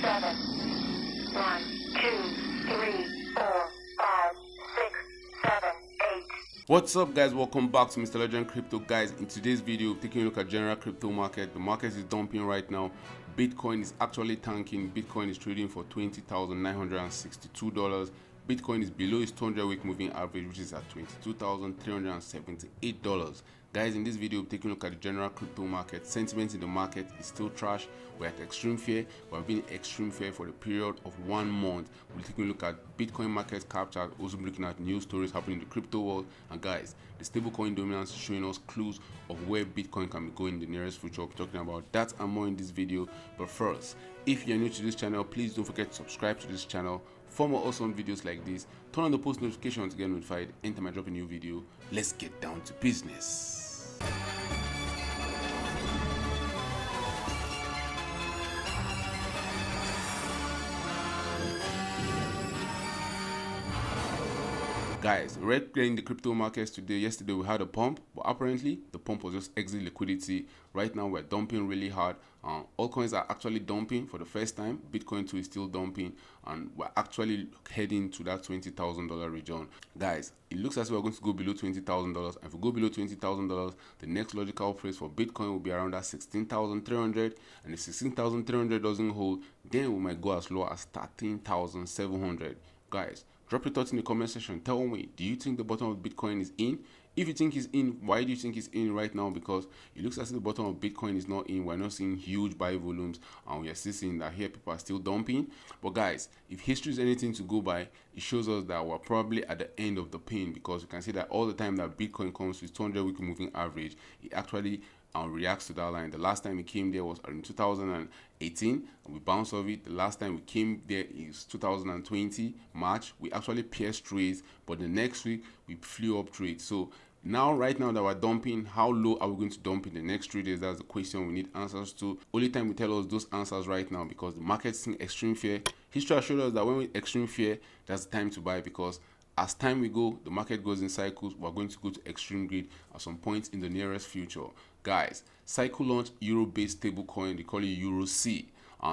7. 1, 2, 3, 4, 5, 6, 7, 8. What's up, guys? Welcome back to Mr. Legend Crypto. Guys, in today's video, taking a look at general crypto market. The market is dumping right now. Bitcoin is actually tanking. Bitcoin is trading for $20,962. Bitcoin is below its 200-week moving average, which is at $22,378. Guys, in this video, we're taking a look at the general crypto market. Sentiment in the market is still trash. We're at extreme fear. We've been extreme fear for the period of 1 month. We're taking a look at Bitcoin market cap chart, also looking at news stories happening in the crypto world. And guys, the stablecoin dominance is showing us clues of where Bitcoin can be going in the nearest future. We're talking about that and more in this video. But first, if you're new to this channel, please don't forget to subscribe to this channel. For more awesome videos like this, turn on the post notification to get notified anytime I drop a new video. Let's get down to business. Guys, red playing the crypto markets today. Yesterday we had a pump, but apparently the pump was just exit liquidity. Right now we're dumping really hard. Altcoins are actually dumping for the first time. Bitcoin too is still dumping, and we're actually heading to that $20,000 region. Guys, it looks as if we're going to go below $20,000. If we go below $20,000, the next logical price for Bitcoin will be around that 16,300, and if 16,300 doesn't hold, then we might go as low as 13,700. Guys, drop your thoughts in the comment section. Tell me, do you think the bottom of Bitcoin is in? If you think it's in, why do you think it's in right now? Because it looks as if the bottom of Bitcoin is not in. We're not seeing huge buy volumes, and we are still seeing that here people are still dumping. But guys, if history is anything to go by, it shows us that we're probably at the end of the pain, because you can see that all the time that Bitcoin comes with 200-week moving average, it actually reacts to that line. The last time we came there was in 2018, and we bounced off it. The last time we came there is 2020 March. We actually pierced trades, but the next week we flew up trades. So now, right now that we're dumping, how low are we going to dump in the next 3 days? That's the question we need answers to. Only time we tell us those answers right now, because the market's in extreme fear. History has showed us that when we're in extreme fear, that's the time to buy, because as time we go, the market goes in cycles. We're going to go to extreme greed at some point in the nearest future. Guys, Cycle launched euro-based stablecoin. They call it EUROC.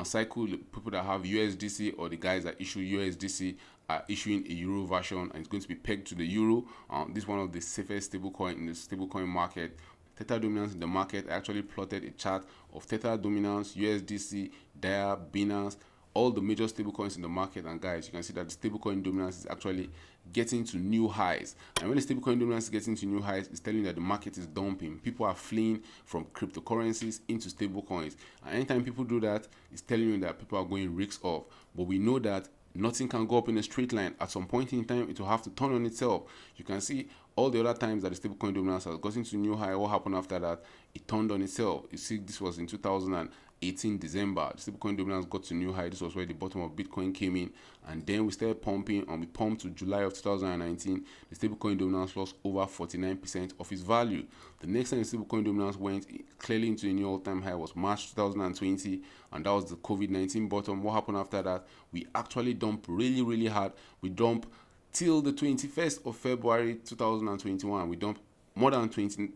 Cycle, people that have USDC or the guys that issue USDC are issuing a euro version, and it's going to be pegged to the euro. This is one of the safest stablecoin in the stablecoin market. Tether dominance in the market. I actually plotted a chart of Tether dominance, USDC, DAI, Binance, all the major stablecoins in the market. And guys, you can see that the stablecoin dominance is actually getting to new highs. And when the stablecoin dominance is getting to new highs, it's telling you that the market is dumping. People are fleeing from cryptocurrencies into stablecoins. And anytime people do that, it's telling you that people are going risks off. But we know that nothing can go up in a straight line. At some point in time, it will have to turn on itself. You can see all the other times that the stablecoin dominance has gotten to new high. What happened after that? It turned on itself. You see, this was in 2018 December. The stablecoin dominance got to new high. This was where the bottom of Bitcoin came in, and then we started pumping, and we pumped to July of 2019. The stablecoin dominance lost over 49% of its value. The next time the stablecoin dominance went clearly into a new all-time high was March 2020, and that was the COVID-19 bottom. What happened after that? We actually dumped really hard. We dumped till the 21st of February 2021. We dumped more than 39%.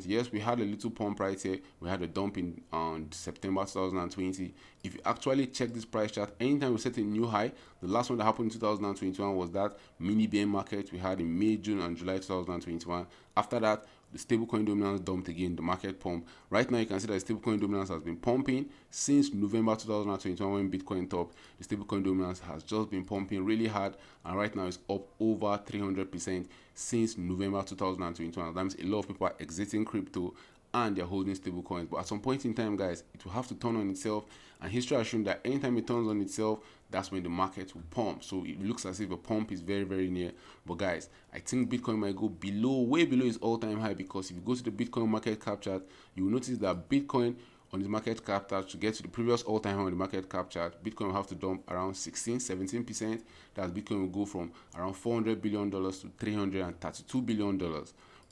Yes, we had a little pump right here. We had a dump in September 2020. If you actually check this price chart, anytime we set a new high, the last one that happened in 2021 was that mini bear market we had in May, June, and July 2021. After that, the stablecoin dominance dumped again, the market pump. Right now, you can see that the stablecoin dominance has been pumping since November 2021 when Bitcoin topped. The stablecoin dominance has just been pumping really hard, and right now it's up over 300% since November 2021. That means a lot of people are exiting crypto and they're holding stablecoins. But at some point in time, guys, it will have to turn on itself, and history has shown that anytime it turns on itself, that's when the market will pump. So it looks as if a pump is very near. But guys, I think Bitcoin might go below, way below its all-time high, because if you go to the Bitcoin market cap chart, you will notice that Bitcoin on the market cap chart, to get to the previous all-time high on the market cap chart, Bitcoin will have to dump around 17%. That Bitcoin will go from around $400 billion to $332 billion.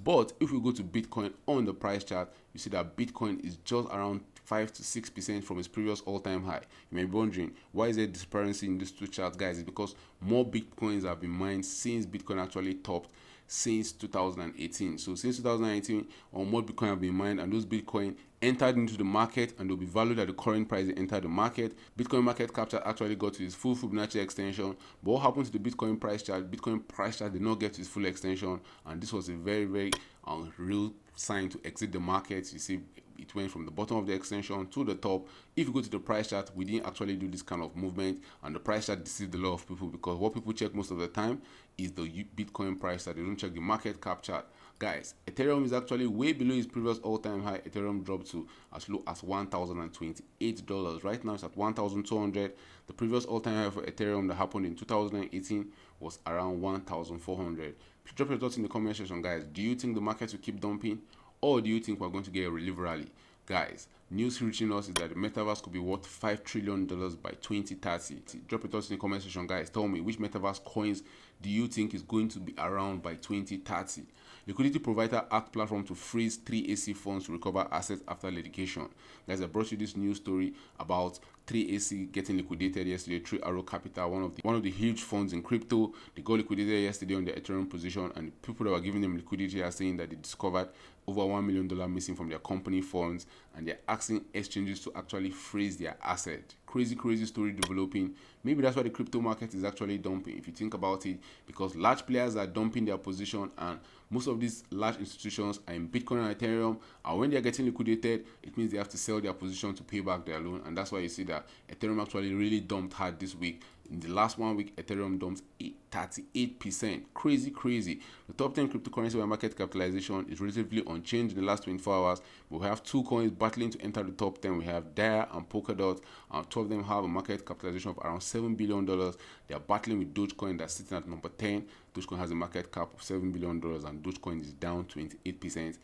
But if we go to Bitcoin on the price chart, you see that Bitcoin is just around 5 to 6% from its previous all-time high. You may be wondering, why is there disparity in these two charts, guys? It's because more Bitcoins have been mined since Bitcoin actually topped. since 2018. So since 2018, more Bitcoin have been mined, and those Bitcoin entered into the market, and they'll be valued at the current price they entered the market. Bitcoin market capture actually got to its full Fibonacci extension, but what happened to the Bitcoin price chart? Bitcoin price chart did not get to its full extension, and this was a very real sign to exit the market. You see, it went from the bottom of the extension to the top. If you go to the price chart, we didn't actually do this kind of movement, and the price chart deceived a lot of people, because what people check most of the time is the Bitcoin price chart. They don't check the market cap chart. Guys, Ethereum is actually way below its previous all-time high. Ethereum dropped to as low as $1,028. Right now it's at 1,200. The previous all-time high for Ethereum that happened in 2018 was around 1,400. Please drop your thoughts in the comment section, guys. Do you think the market will keep dumping, or do you think we're going to get a relief rally? Guys, news reaching us is that the metaverse could be worth $5 trillion by 2030. Drop your thoughts in the comment section, guys. Tell me, which metaverse coins do you think is going to be around by 2030? Liquidity provider Arc platform to freeze 3AC funds to recover assets after litigation. Guys, I brought you this news story about 3AC getting liquidated yesterday. 3 Arrow Capital, one of the huge funds in crypto, they got liquidated yesterday on the Ethereum position, and the people that were giving them liquidity are saying that they discovered over $1 million missing from their company funds, and they're asking exchanges to actually freeze their asset. Crazy story developing. Maybe that's why the crypto market is actually dumping, if you think about it, because large players are dumping their position, and most of these large institutions are in Bitcoin and Ethereum, and when they're getting liquidated, it means they have to sell their position to pay back their loan, and that's why you see that Ethereum actually really dumped hard this week. In the last 1 week, Ethereum dumped 38%. Crazy. The top 10 cryptocurrency by market capitalization is relatively unchanged in the last 24 hours. But we have 2 coins battling to enter the top 10. We have Dare and Polkadot. 2 of them have a market capitalization of around $7 billion. They are battling with Dogecoin that's sitting at number 10. Dogecoin has a market cap of $7 billion, and Dogecoin is down 28%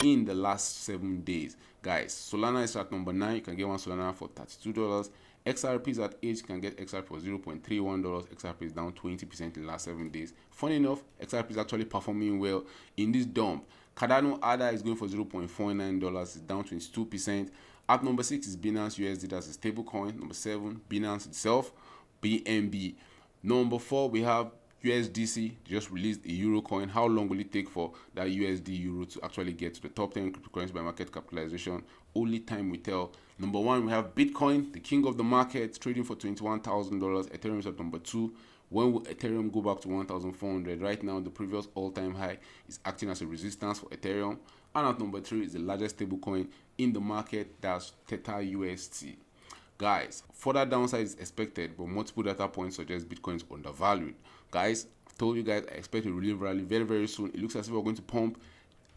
in the last 7 days. Guys, Solana is at number 9. You can get one Solana for $32. XRP is at 8. You can get XRP for $0.31. XRP is down 20% in the last 7 days. Funny enough, XRP is actually performing well in this dump. Cardano ADA is going for $0.49. It's down 22%. At number 6 is Binance USD. That's a stable coin. Number 7, Binance itself, BNB. Number 4, we have USDC. They just released a euro coin. How long will it take for that USD euro to actually get to the top 10 cryptocurrencies by market capitalization? Only time will tell. Number 1, we have Bitcoin, the king of the market, trading for $21,000. Ethereum is at number 2. When will Ethereum go back to 1,400? Right now, the previous all-time high is acting as a resistance for Ethereum. And at number 3 is the largest stablecoin in the market, that's Theta UST. Guys, further downside is expected, but multiple data points suggest Bitcoin is undervalued. Guys, I told you guys I expect a relief rally very soon. It looks as if we're going to pump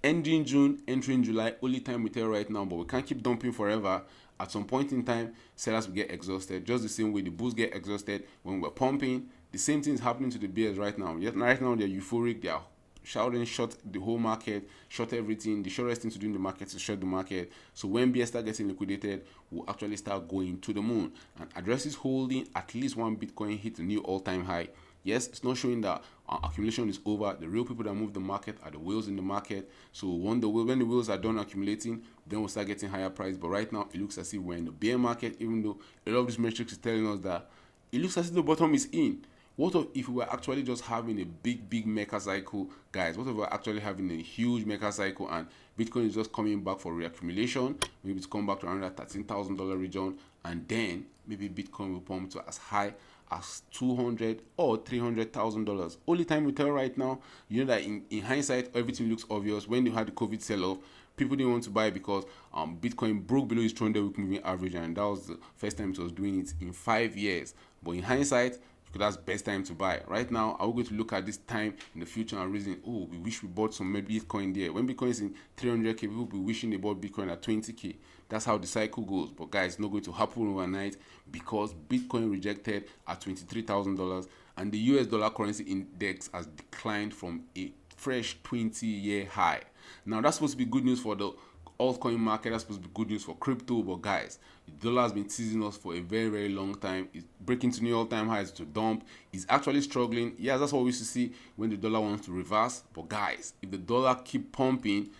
ending June, entering July. Only time we tell right now, but we can't keep dumping forever. At some point in time, sellers will get exhausted, just the same way the bulls get exhausted when we're pumping. The same thing is happening to the bears right now. Right now, they're euphoric. They are shouting, short the whole market, short everything. The surest thing to do in the market is short the market. So when bears start getting liquidated, we'll actually start going to the moon. And addresses holding at least one Bitcoin hit a new all-time high. Yes, it's not showing that accumulation is over. The real people that move the market are the whales in the market. So when the whales are done accumulating, then we'll start getting higher price. But right now, it looks as if we're in the bear market, even though a lot of these metrics is telling us that it looks as if the bottom is in. What if we were actually just having a big mecha cycle, guys? What if we're actually having a huge mecha cycle and Bitcoin is just coming back for reaccumulation? Maybe it's come back to around that $13,000 region, and then maybe Bitcoin will pump to as high as $200,000 or $300,000. Only time we tell right now. You know that in hindsight, everything looks obvious. When they had the COVID sell-off, people didn't want to buy because Bitcoin broke below its 200-week moving average, and that was the first time it was doing it in 5 years. But in hindsight, that's best time to buy. Right now, are we going to look at this time in the future and reason, oh, we wish we bought some Bitcoin there? When Bitcoin is in 300k, people will be wishing they bought Bitcoin at 20k. That's how the cycle goes. But guys, it's not going to happen overnight, because Bitcoin rejected at $23,000, and the US dollar currency index has declined from a fresh 20-year high. Now, that's supposed to be good news for the altcoin market. That's supposed to be good news for crypto. But guys, the dollar has been teasing us for a very long time. It's breaking to new all-time highs to dump. It's actually struggling. Yes, that's what we used to see when the dollar wants to reverse. But guys, if the dollar keep pumping,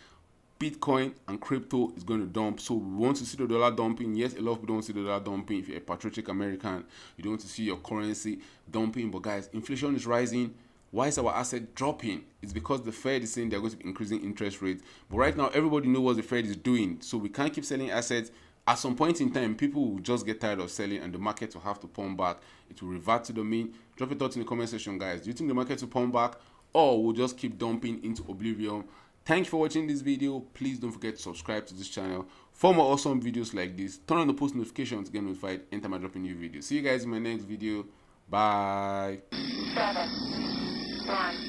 Bitcoin and crypto is going to dump. So we want to see the dollar dumping. Yes, a lot of people don't want to see the dollar dumping. If you're a patriotic American, you don't want to see your currency dumping. But guys, inflation is rising. Why is our asset dropping? It's because the Fed is saying they're going to be increasing interest rates. But right now, everybody knows what the Fed is doing. So we can't keep selling assets. At some point in time, people will just get tired of selling and the market will have to pump back. It will revert to the mean. Drop your thoughts in the comment section, guys. Do you think the market will pump back, or we'll just keep dumping into oblivion? Thanks for watching this video. Please don't forget to subscribe to this channel for more awesome videos like this. Turn on the post notifications to get notified anytime I drop a new video. See you guys in my next video. Bye. 7, 1.